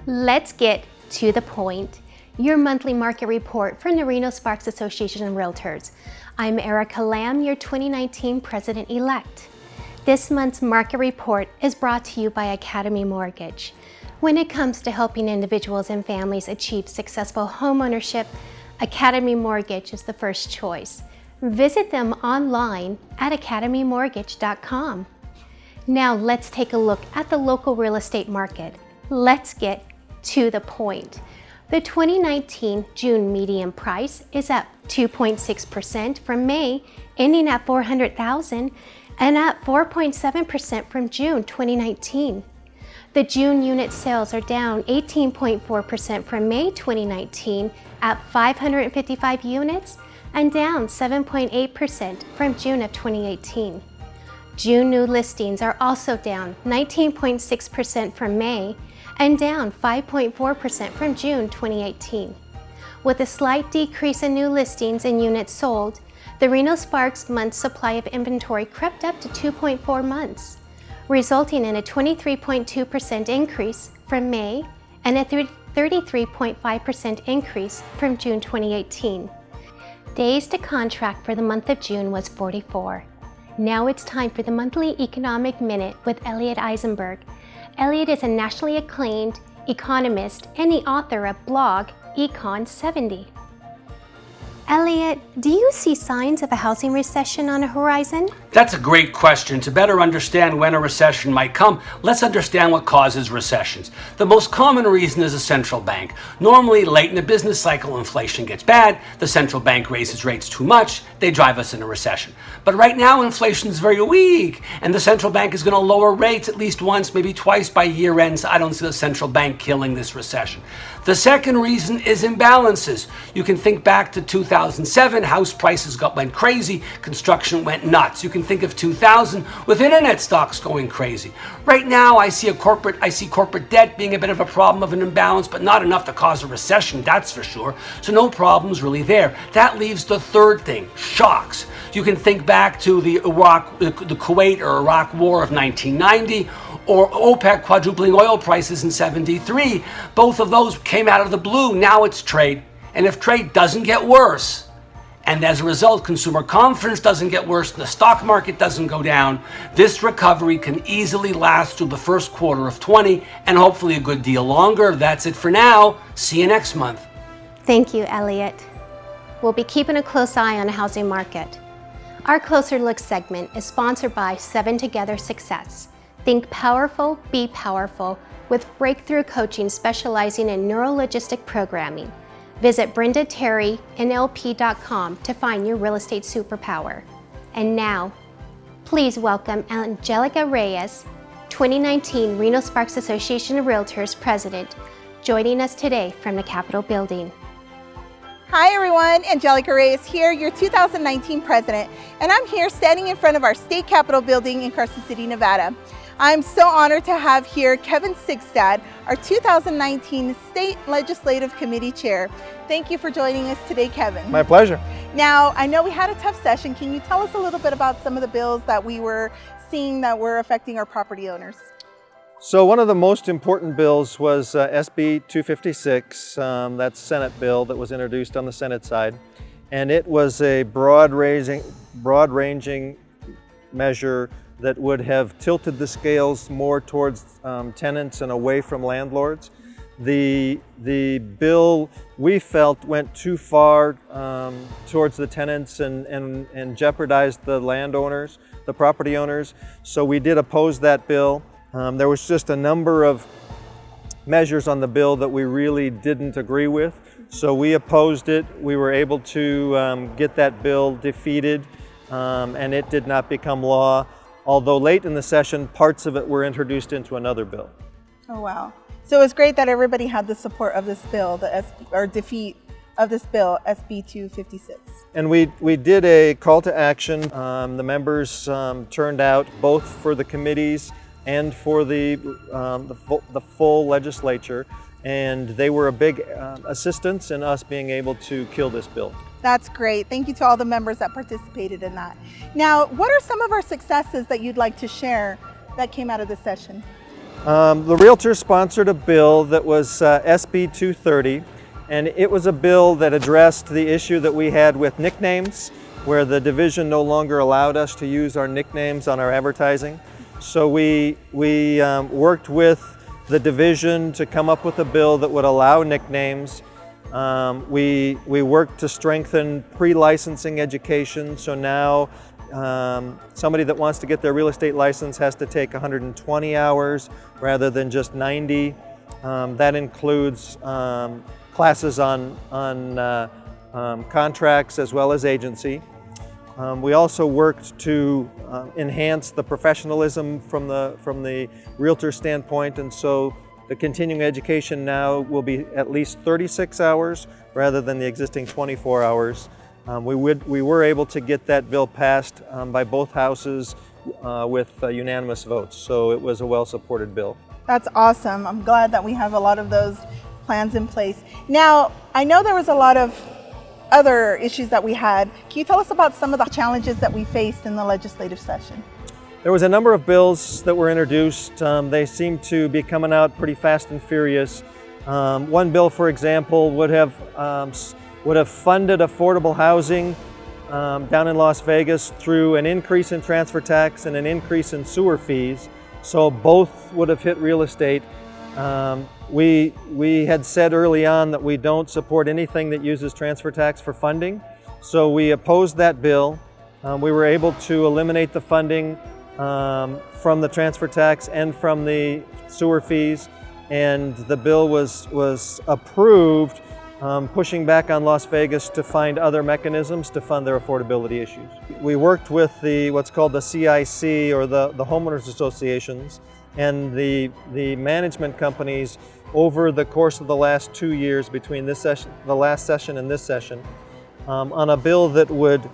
Let's get to the point. Your monthly market report from the Reno Sparks Association of REALTORS. I'm Erika Lamb, your 2019 President-elect. This month's market report is brought to you by Academy Mortgage. When it comes to helping individuals and families achieve successful homeownership, Academy Mortgage is the first choice. Visit them online at academymortgage.com. Now let's take a look at the local real estate market. Let's get to the point. The 2019 June median price is up 2.6% from May, ending at $400,000, and up 4.7% from June 2019. The June unit sales are down 18.4% from May 2019 at 555 units and down 7.8% from June of 2018. June new listings are also down 19.6% from May and down 5.4% from June 2018. With a slight decrease in new listings and units sold, the Reno Sparks month supply of inventory crept up to 2.4 months, resulting in a 23.2% increase from May and a 33.5% increase from June 2018. Days to contract for the month of June was 44. Now it's time for the monthly economic minute with Elliot Eisenberg. Elliot is a nationally acclaimed economist and the author of blog Econ 70. Elliot, do you see signs of a housing recession on the horizon? That's a great question. To better understand when a recession might come, let's understand what causes recessions. The most common reason is a central bank. Normally, late in the business cycle, inflation gets bad, the central bank raises rates too much, they drive us into recession. But right now, inflation is very weak, and the central bank is going to lower rates at least once, maybe twice by year end, so I don't see the central bank killing this recession. The second reason is imbalances. You can think back to 2007, house prices went crazy, construction went nuts. You can think of 2000 with internet stocks going crazy. Right now, I see corporate debt being a bit of a problem of an imbalance, but not enough to cause a recession, that's for sure. So no problems really there. That leaves the third thing, shocks. You can think back to the Kuwait or Iraq War of 1990, or OPEC quadrupling oil prices in 73. Both of those came out of the blue. Now it's trade. And if trade doesn't get worse, and as a result, consumer confidence doesn't get worse, and the stock market doesn't go down, this recovery can easily last through the first quarter of 20 and hopefully a good deal longer. That's it for now. See you next month. Thank you, Elliot. We'll be keeping a close eye on the housing market. Our Closer Look segment is sponsored by 7 Together Success. Think powerful, be powerful with breakthrough coaching specializing in neurologistic programming. Visit BrendaTerryNLP.com to find your real estate superpower. And now, please welcome Angelica Reyes, 2019 Reno Sparks Association of REALTORS President, joining us today from the Capitol Building. Hi everyone, Angelica Reyes here, your 2019 President, and I'm here standing in front of our State Capitol Building in Carson City, Nevada. I'm so honored to have here Kevin Sigstad, our 2019 State Legislative Committee Chair. Thank you for joining us today, Kevin. My pleasure. Now, I know we had a tough session. Can you tell us a little bit about some of the bills that we were seeing that were affecting our property owners? So one of the most important bills was SB 256, that's Senate bill that was introduced on the Senate side. And it was a broad-ranging measure that would have tilted the scales more towards tenants and away from landlords. The bill, we felt, went too far towards the tenants and jeopardized the landowners, the property owners. So we did oppose that bill. There was just a number of measures on the bill that we really didn't agree with. So we opposed it. We were able to get that bill defeated, and it did not become law. Although late in the session, parts of it were introduced into another bill. Oh, wow. So it's great that everybody had the support of this bill, defeat of this bill, SB 256. And we did a call to action. The members turned out both for the committees and for the full legislature, and they were a big assistance in us being able to kill this bill. That's great. Thank you to all the members that participated in that. Now, what are some of our successes that you'd like to share that came out of the session? The Realtors sponsored a bill that was SB 230, and it was a bill that addressed the issue that we had with nicknames, where the division no longer allowed us to use our nicknames on our advertising. So we worked with the division to come up with a bill that would allow nicknames. We worked to strengthen pre-licensing education, so now somebody that wants to get their real estate license has to take 120 hours rather than just 90. That includes classes on contracts as well as agency. We also worked to enhance the professionalism from the realtor standpoint, and so the continuing education now will be at least 36 hours rather than the existing 24 hours. We were able to get that bill passed by both houses with unanimous votes, so it was a well-supported bill. That's awesome. I'm glad that we have a lot of those plans in place. Now, I know there was a lot of other issues that we had. Can you tell us about some of the challenges that we faced in the legislative session? There was a number of bills that were introduced. They seem to be coming out pretty fast and furious. One bill, for example, would have funded affordable housing down in Las Vegas through an increase in transfer tax and an increase in sewer fees. So both would have hit real estate. We had said early on that we don't support anything that uses transfer tax for funding. So we opposed that bill. We were able to eliminate the funding from the transfer tax and from the sewer fees, and the bill was approved, pushing back on Las Vegas to find other mechanisms to fund their affordability issues. We worked with what's called the CIC, or the homeowners associations, and the management companies over the course of the last 2 years between this session, the last session and this session, on a bill that would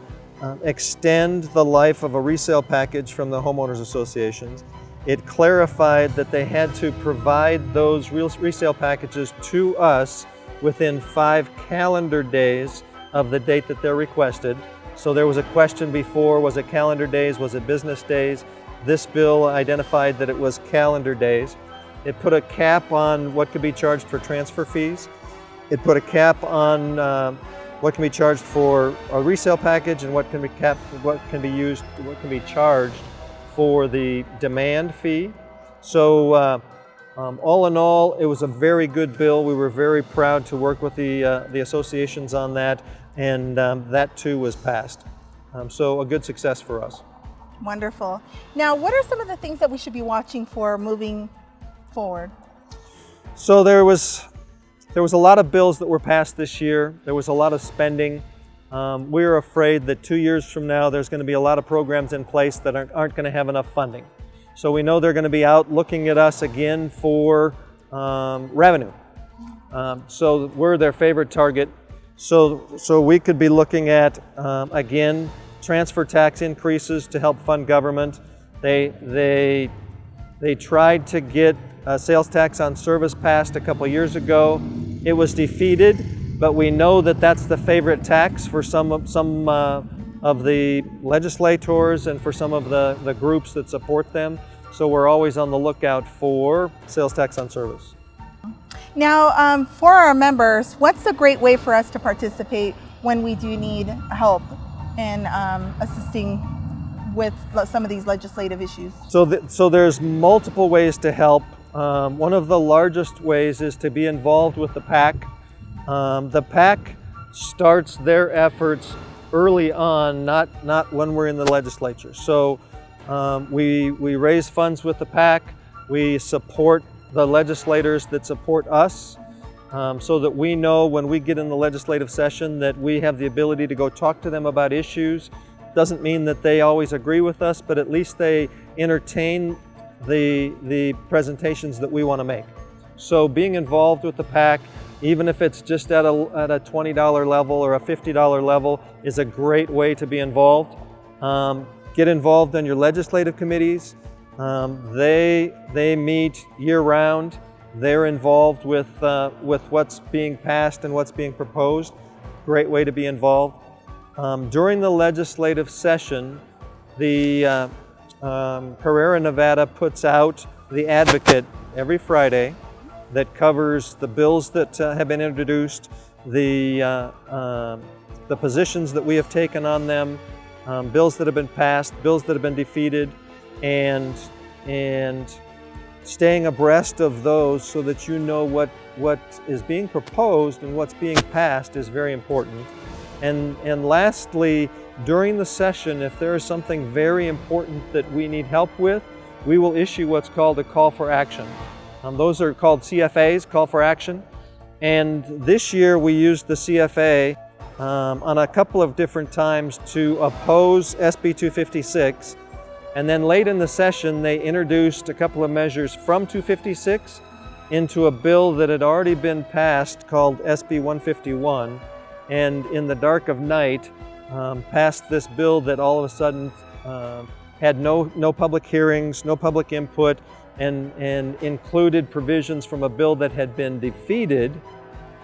extend the life of a resale package from the homeowners associations. It clarified that they had to provide those resale packages to us within 5 calendar days of the date that they're requested. So there was a question before, was it calendar days, was it business days? This bill identified that it was calendar days. It put a cap on what could be charged for transfer fees. It put a cap on what can be charged for a resale package and what can be charged for the demand fee. So all in all, it was a very good bill. We were very proud to work with the associations on that, and that too was passed. So a good success for us. Wonderful. Now, what are some of the things that we should be watching for moving forward? So there was a lot of bills that were passed this year. There was a lot of spending. We're afraid that 2 years from now, there's going to be a lot of programs in place that aren't going to have enough funding. So we know they're going to be out looking at us again for revenue. So we're their favorite target. So we could be looking at, again, transfer tax increases to help fund government. They tried to get sales tax on service passed a couple years ago. It was defeated, but we know that that's the favorite tax for some of the legislators and for some of the groups that support them. So we're always on the lookout for sales tax on service. Now, for our members, what's a great way for us to participate when we do need help in assisting with some of these legislative issues? So there's multiple ways to help. One of the largest ways is to be involved with the PAC. The PAC starts their efforts early on, not when we're in the legislature. So we raise funds with the PAC. We support the legislators that support us, so that we know when we get in the legislative session that we have the ability to go talk to them about issues. Doesn't mean that they always agree with us, but at least they entertain the presentations that we want to make. So being involved with the PAC, even if it's just at a $20 level or a $50 level, is a great way to be involved. Get involved in your legislative committees. They meet year-round. They're involved with what's being passed and what's being proposed. Great way to be involved. During the legislative session, the Carrera, Nevada puts out the Advocate every Friday that covers the bills that have been introduced, the positions that we have taken on them, bills that have been passed, bills that have been defeated, and staying abreast of those so that you know what is being proposed and what's being passed is very important. And lastly, during the session, if there is something very important that we need help with, we will issue what's called a call for action. Those are called CFAs, call for action. And this year we used the CFA on a couple of different times to oppose SB 256. And then late in the session, they introduced a couple of measures from 256 into a bill that had already been passed called SB 151. And in the dark of night, passed this bill that all of a sudden had no public hearings, no public input, and included provisions from a bill that had been defeated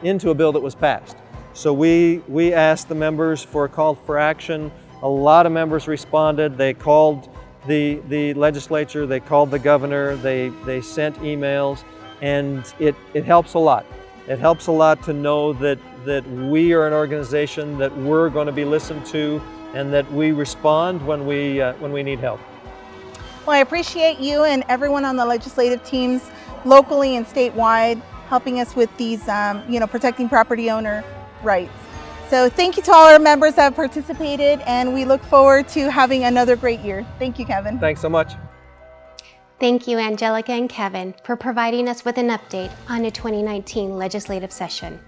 into a bill that was passed. So we asked the members for a call for action. A lot of members responded. They called the legislature, they called the governor, they sent emails, and it helps a lot. It helps a lot to know that we are an organization that we're going to be listened to and that we respond when we need help. Well, I appreciate you and everyone on the legislative teams locally and statewide helping us with these, protecting property owner rights. So thank you to all our members that have participated, and we look forward to having another great year. Thank you, Kevin. Thanks so much. Thank you, Angelica and Kevin, for providing us with an update on the 2019 legislative session.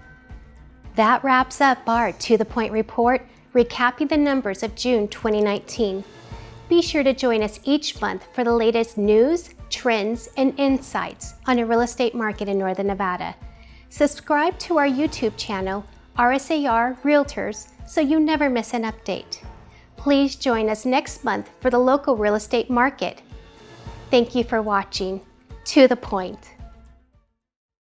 That wraps up our To The Point report, recapping the numbers of June 2019. Be sure to join us each month for the latest news, trends, and insights on the real estate market in Northern Nevada. Subscribe to our YouTube channel, RSAR Realtors, so you never miss an update. Please join us next month for the local real estate market. Thank you for watching To The Point.